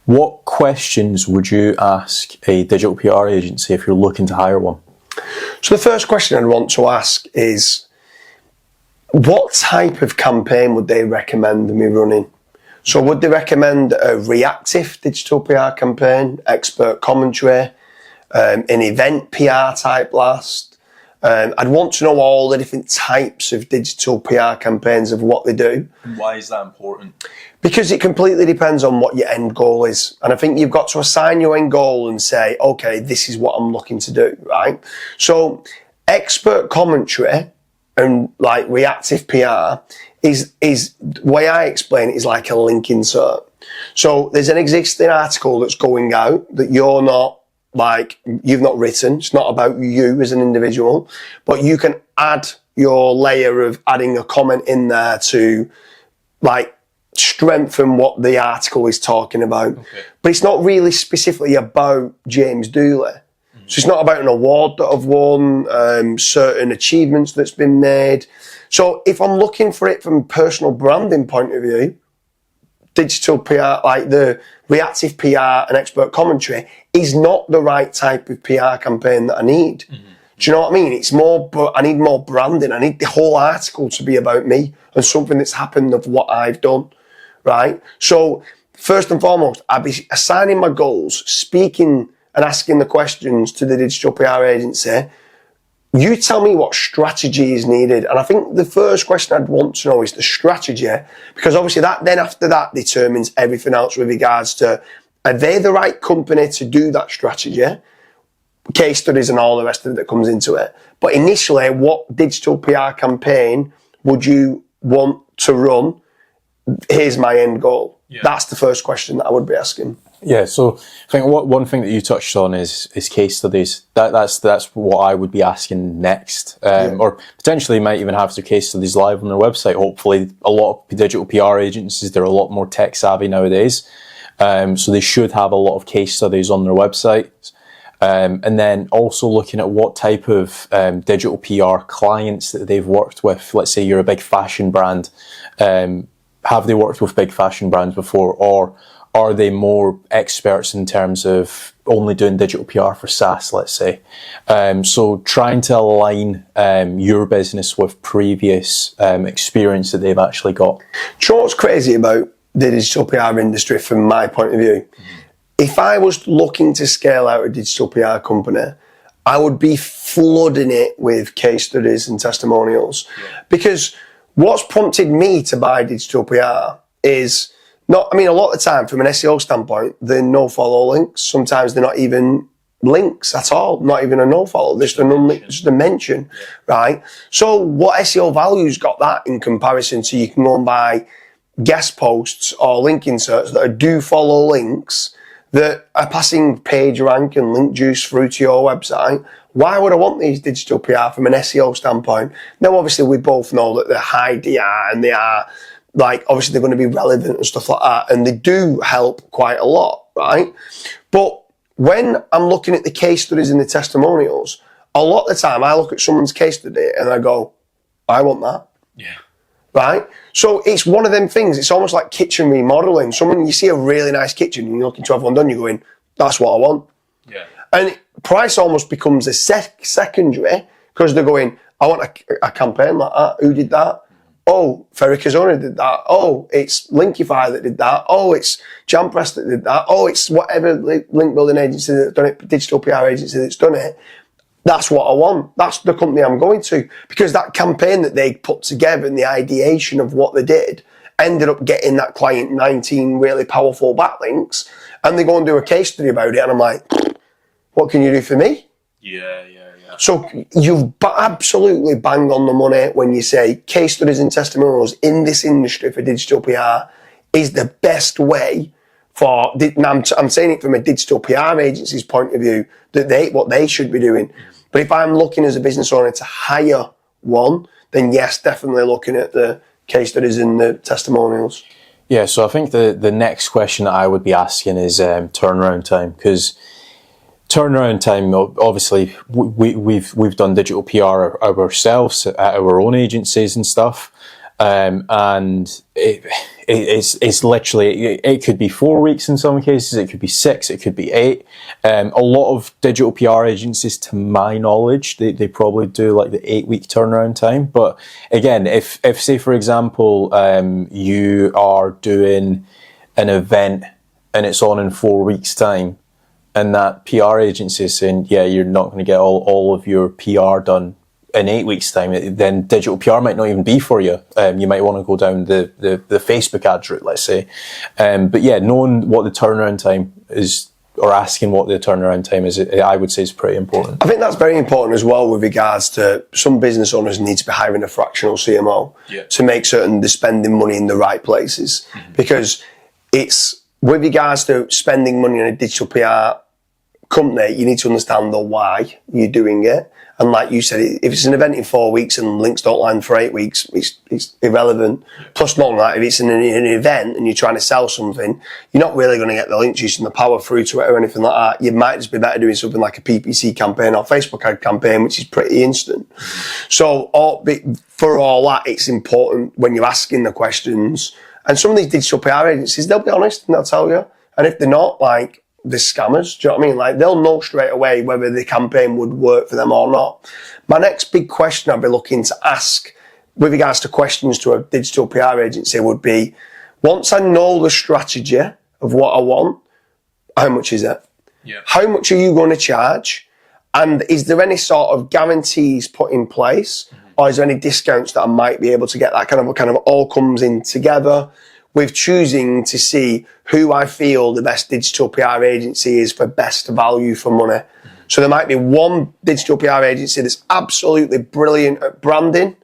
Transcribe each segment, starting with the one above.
What questions would you ask a digital PR agency if you're looking to hire one? So the first question I'd want to ask is, what type of campaign would they recommend me running? So would they recommend a reactive digital PR campaign, expert commentary, an event PR type blast? I'd want to know all the different types of digital PR campaigns of what they do. Why is that important? Because it completely depends on what your end goal is. And I think you've got to assign your end goal and say, okay, this is what I'm looking to do, right? So expert commentary and like reactive PR is the way I explain it is like a link insert. So there's an existing article that's going out that you've not written. It's not about you as an individual, but you can add your layer of adding a comment in there to like strengthen what the article is talking about. Okay. But it's not really specifically about James Dooley. So it's not about an award that I've won, certain achievements that's been made. So if I'm looking for it from a personal branding point of view, digital PR, like the reactive PR and expert commentary, is not the right type of PR campaign that I need. Mm-hmm. Do you know what I mean? It's more, but I need more branding. I need the whole article to be about me and something that's happened of what I've done, right? So first and foremost, I'd be assigning my goals, speaking and asking the questions to the digital PR agency. You tell me what strategy is needed. And I think the first question I'd want to know is the strategy, because obviously that then after that determines everything else with regards to, are they the right company to do that strategy? Case studies and all the rest of it that comes into it. But initially, what digital PR campaign would you want to run? Here's my end goal. Yeah. That's the first question that I would be asking. Yeah, so I think one thing that you touched on is case studies. That's what I would be asking next, or potentially might even have their case studies live on their website. Hopefully, a lot of digital PR agencies, they're a lot more tech savvy nowadays, so they should have a lot of case studies on their website. And then also looking at what type of digital PR clients that they've worked with. Let's say you're a big fashion brand. Have they worked with big fashion brands before, or are they more experts in terms of only doing digital PR for SaaS, let's say? So trying to align your business with previous experience that they've actually got. Do you know what's crazy about the digital PR industry from my point of view? If I was looking to scale out a digital PR company, I would be flooding it with case studies and testimonials. Yeah. Because what's prompted me to buy digital PR is a lot of the time from an SEO standpoint, they're no-follow links. Sometimes they're not even links at all, not even a no-follow, just a mention, right? So what SEO value's got that in comparison to you can go and buy guest posts or link inserts that are do-follow links that are passing page rank and link juice through to your website? Why would I want these digital PR from an SEO standpoint? Now, obviously, we both know that they're high DR and they are, obviously they're going to be relevant and stuff like that, and they do help quite a lot, right? But when I'm looking at the case studies and the testimonials, a lot of the time I look at someone's case study and I go, I want that. Yeah. Right? So it's one of them things. It's almost like kitchen remodeling. You see a really nice kitchen and you're looking to have one done, you're going, that's what I want. Yeah. And price almost becomes a secondary because they're going, I want a campaign like that. Who did that? Oh, Ferricazona did that. Oh, it's Linkify that did that. Oh, it's Jampress that did that. Oh, it's whatever link building agency that's done it, digital PR agency that's done it. That's what I want. That's the company I'm going to. Because that campaign that they put together and the ideation of what they did ended up getting that client 19 really powerful backlinks, and they go and do a case study about it, and I'm like, what can you do for me? Yeah. So you've absolutely banged on the money when you say case studies and testimonials in this industry for digital PR is the best way for, I'm saying it from a digital PR agency's point of view, that what they should be doing. But if I'm looking as a business owner to hire one, then yes, definitely looking at the case studies and the testimonials. Yeah, so I think the next question that I would be asking is turnaround time, because turnaround time, obviously, we've done digital PR ourselves at our own agencies and stuff, and it's literally, it could be 4 weeks in some cases, it could be 6, it could be 8. A lot of digital PR agencies, to my knowledge, they probably do like the 8-week turnaround time. But again, if say for example, you are doing an event and it's on in 4 weeks time, and that PR agency is saying, yeah, you're not going to get all of your PR done in 8 weeks time, then digital PR might not even be for you. You might want to go down the Facebook ads route, let's say. But yeah, knowing what the turnaround time is, or asking what the turnaround time is, I would say is pretty important. I think that's very important as well with regards to some business owners need to be hiring a fractional CMO to make certain they're spending money in the right places. Because it's, with regards to spending money on a digital PR company, you need to understand the why you're doing it. And like you said, if it's an event in 4 weeks and links don't land for 8 weeks, it's irrelevant. Plus, not only that, if it's an event and you're trying to sell something, you're not really going to get the links using the power through to it or anything like that. You might just be better doing something like a PPC campaign or Facebook ad campaign, which is pretty instant. So for all that, it's important when you're asking the questions. And some of these digital PR agencies, they'll be honest and they'll tell you. And if they're not, like, they're scammers, do you know what I mean? Like, they'll know straight away whether the campaign would work for them or not. My next big question I'd be looking to ask with regards to questions to a digital PR agency would be, once I know the strategy of what I want, how much is it? Yeah. How much are you going to charge? And is there any sort of guarantees put in place? Or is there any discounts that I might be able to get? That kind of all comes in together with choosing to see who I feel the best digital PR agency is for best value for money. So there might be one digital PR agency that's absolutely brilliant at branding,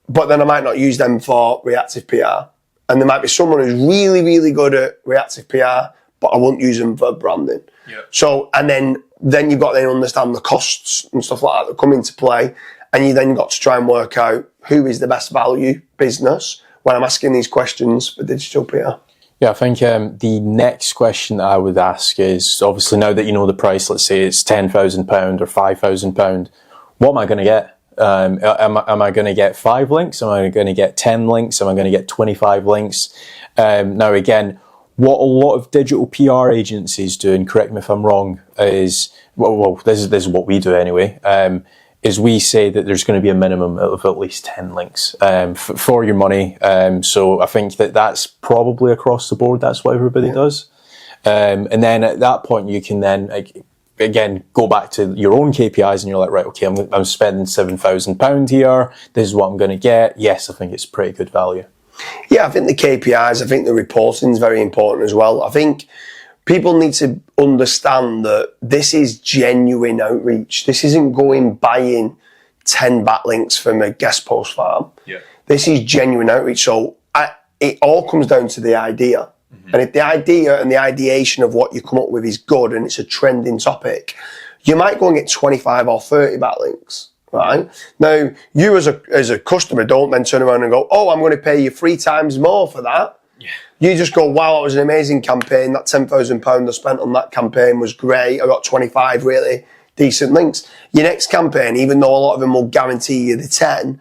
but then I might not use them for reactive PR. And there might be someone who's really, really good at reactive PR, but I won't use them for branding. Yep. So, and then you've got to understand the costs and stuff like that come into play. And you then got to try and work out who is the best value business when I'm asking these questions for digital PR. Yeah, I think the next question that I would ask is, obviously now that you know the price, let's say it's £10,000 or £5,000, what am I going to get? Am I going to get 5 links? Am I going to get 10 links? Am I going to get 25 links? Now again, what a lot of digital PR agencies do, and correct me if I'm wrong, is, well this is what we do anyway, is we say that there's going to be a minimum of at least 10 links for your money. So I think that's probably across the board. That's what everybody does. And then at that point, you can then, again, go back to your own KPIs and you're like, right, okay, I'm spending £7,000 here. This is what I'm going to get. Yes, I think it's pretty good value. Yeah, I think the KPIs, I think the reporting is very important as well. I think people need to understand that this is genuine outreach. This isn't going buying 10 backlinks from a guest post farm. Yeah. This is genuine outreach. So it all comes down to the idea. And if the idea and the ideation of what you come up with is good and it's a trending topic, you might go and get 25 or 30 backlinks. Right? Now, you as a customer don't then turn around and go, oh, I'm going to pay you 3 times more for that. Yeah. You just go, wow, that was an amazing campaign. That £10,000 I spent on that campaign was great. I got 25 really decent links. Your next campaign, even though a lot of them will guarantee you the 10,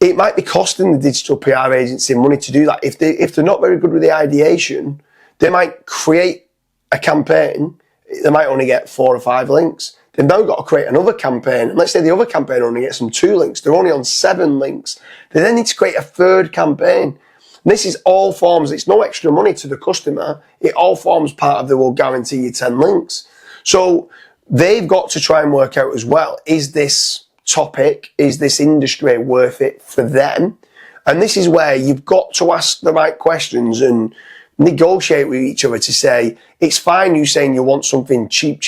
it might be costing the digital PR agency money to do that. If they're not very good with the ideation, they might create a campaign. They might only get 4 or 5 links. They've now got to create another campaign. And let's say the other campaign only gets them 2 links. They're only on 7 links. They then need to create a third campaign. And this is all forms, it's no extra money to the customer. It all forms part of the will guarantee you 10 links. So they've got to try and work out as well, is this topic, is this industry worth it for them? And this is where you've got to ask the right questions and negotiate with each other to say, it's fine you saying you want something cheap,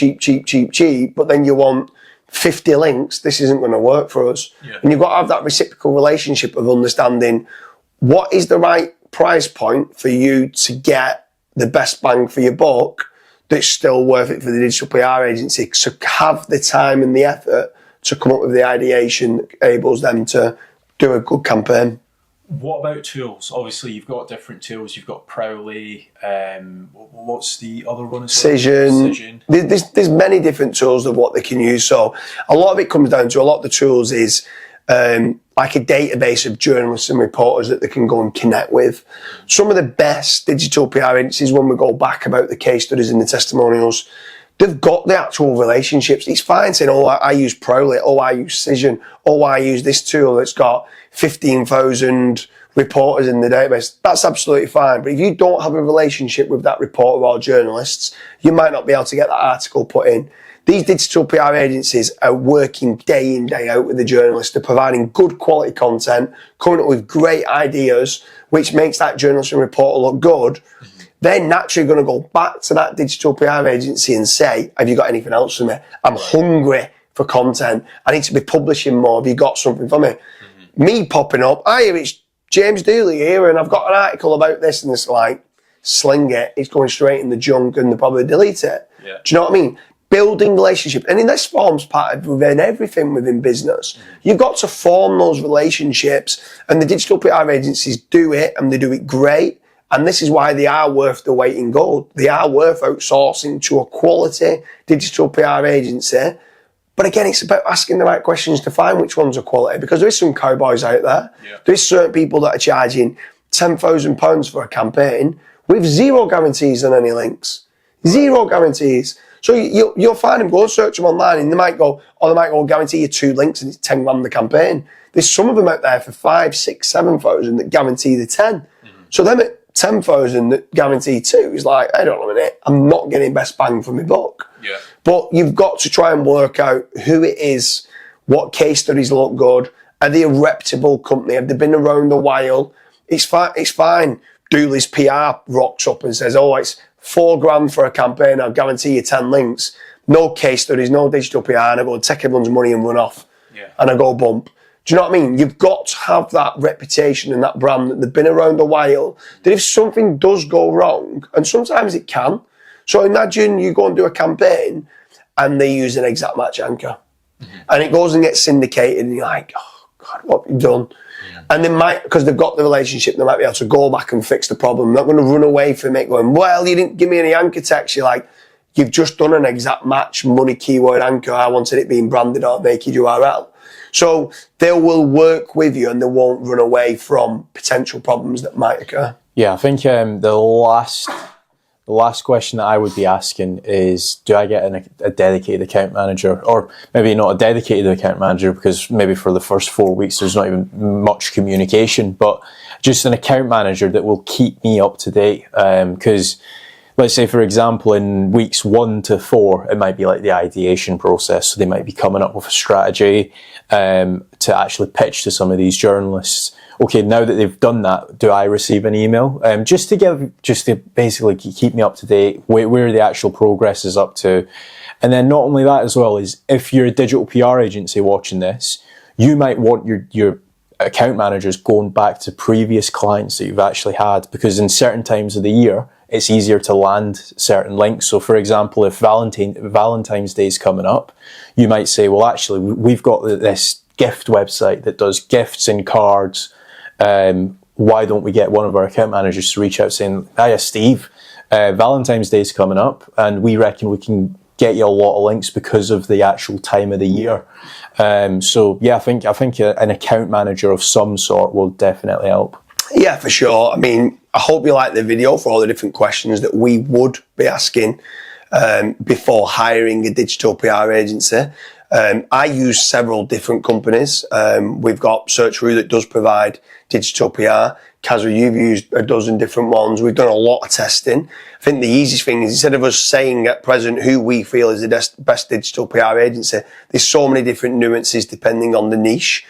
but then you want 50 links. This isn't going to work for us. Yeah. And you've got to have that reciprocal relationship of understanding what is the right price point for you to get the best bang for your buck that's still worth it for the digital PR agency. So have the time and the effort to come up with the ideation that enables them to do a good campaign. What about tools? Obviously, you've got different tools. You've got Prowly. What's the other one? Cision. There's many different tools of what they can use. So a lot of it comes down to, a lot of the tools is like a database of journalists and reporters that they can go and connect with. Some of the best digital PR agencies, when we go back about the case studies and the testimonials, they've got the actual relationships. It's fine saying, oh, I use Prowly, oh, I use Cision, oh, I use this tool that's got 15,000 reporters in the database. That's absolutely fine. But if you don't have a relationship with that reporter or journalists, you might not be able to get that article put in. These digital PR agencies are working day in, day out with the journalists. They're providing good quality content, coming up with great ideas, which makes that journalist and reporter look good. They're naturally going to go back to that digital PR agency and say, have you got anything else for me? I'm hungry for content. I need to be publishing more. Have you got something for me? Me popping up, it's James Dooley here, and I've got an article about this, and it's like, sling it. It's going straight in the junk, and they'll probably delete it. Yeah. Do you know what I mean? Building relationships, and this forms part of within everything within business. You've got to form those relationships, and the digital PR agencies do it, and they do it great. And this is why they are worth the weight in gold. They are worth outsourcing to a quality digital PR agency. But again, it's about asking the right questions to find which ones are quality, because there is some cowboys out there. Yeah. There's certain people that are charging £10,000 for a campaign with zero guarantees on any links. Zero guarantees. So you'll find them, go and search them online, and they might go, guarantee you 2 links and it's 10 grand the campaign. There's some of them out there for 5, 6, 7,000 that guarantee the 10. So them at 10,000 that guarantee 2 is like, I don't know a minute, I'm not getting best bang for my buck. Yeah. But you've got to try and work out who it is, what case studies look good, are they a reputable company, have they been around a while? It's fine. Dooley's PR rocks up and says, oh, it's £4 grand for a campaign, I'll guarantee you 10 links. No case studies, no digital PR, and I go take everyone's money and run off. Yeah. And I go bump. Do you know what I mean? You've got to have that reputation and that brand that they've been around a while, that if something does go wrong, and sometimes it can. So imagine you go and do a campaign and they use an exact match anchor. And it goes and gets syndicated and you're like, oh God, what have you done? And they might, because they've got the relationship, they might be able to go back and fix the problem. They're not going to run away from it going, well, you didn't give me any anchor text. You're like, you've just done an exact match money keyword anchor. I wanted it being branded or naked URL. So they will work with you and they won't run away from potential problems that might occur. Yeah, I think the last question that I would be asking is, do I get a dedicated account manager? Or maybe not a dedicated account manager, because maybe for the first 4 weeks there's not even much communication, but just an account manager that will keep me up to date. Because let's say, for example, in weeks 1 to 4, it might be like the ideation process. So they might be coming up with a strategy to actually pitch to some of these journalists. Okay, now that they've done that, do I receive an email? Just to basically keep me up to date, where the actual progress is up to. And then not only that as well, is if you're a digital PR agency watching this, you might want your account managers going back to previous clients that you've actually had, because in certain times of the year, it's easier to land certain links. So for example, if Valentine's Day is coming up, you might say, well, actually, we've got this gift website that does gifts and cards. Why don't we get one of our account managers to reach out saying, hiya, Steve, Valentine's Day is coming up and we reckon we can get you a lot of links because of the actual time of the year. So yeah, I think an account manager of some sort will definitely help. Yeah, for sure. I mean, I hope you like the video for all the different questions that we would be asking before hiring a digital PR agency. I use several different companies. We've got Search.ru that does provide digital PR. Kazra, you've used a dozen different ones. We've done a lot of testing. I think the easiest thing is, instead of us saying at present who we feel is the best digital PR agency, there's so many different nuances depending on the niche.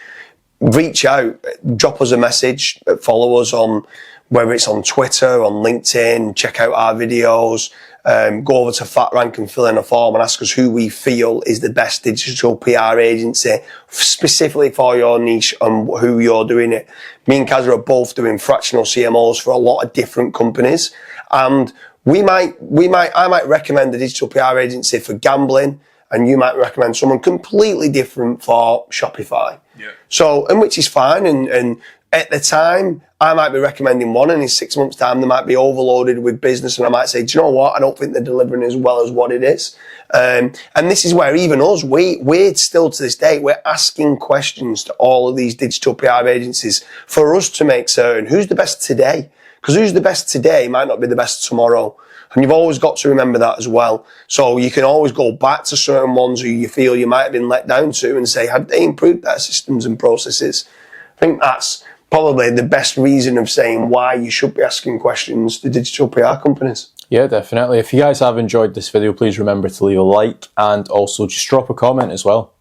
Reach out, drop us a message, follow us on, whether it's on Twitter, on LinkedIn, check out our videos, go over to FatRank and fill in a form and ask us who we feel is the best digital PR agency specifically for your niche and who you're doing it. Me and Kazra are both doing fractional CMOs for a lot of different companies, and I might recommend a digital PR agency for gambling, and you might recommend someone completely different for Shopify. Yeah. So, and which is fine, and at the time, I might be recommending one, and in 6 months' time, they might be overloaded with business, and I might say, do you know what? I don't think they're delivering as well as what it is. And this is where even us, we're still to this day, we're asking questions to all of these digital PR agencies for us to make certain who's the best today. Because who's the best today might not be the best tomorrow. And you've always got to remember that as well. So you can always go back to certain ones who you feel you might have been let down to and say, have they improved their systems and processes? I think that's probably the best reason of saying why you should be asking questions to digital PR companies. Yeah, definitely. If you guys have enjoyed this video, please remember to leave a like and also just drop a comment as well.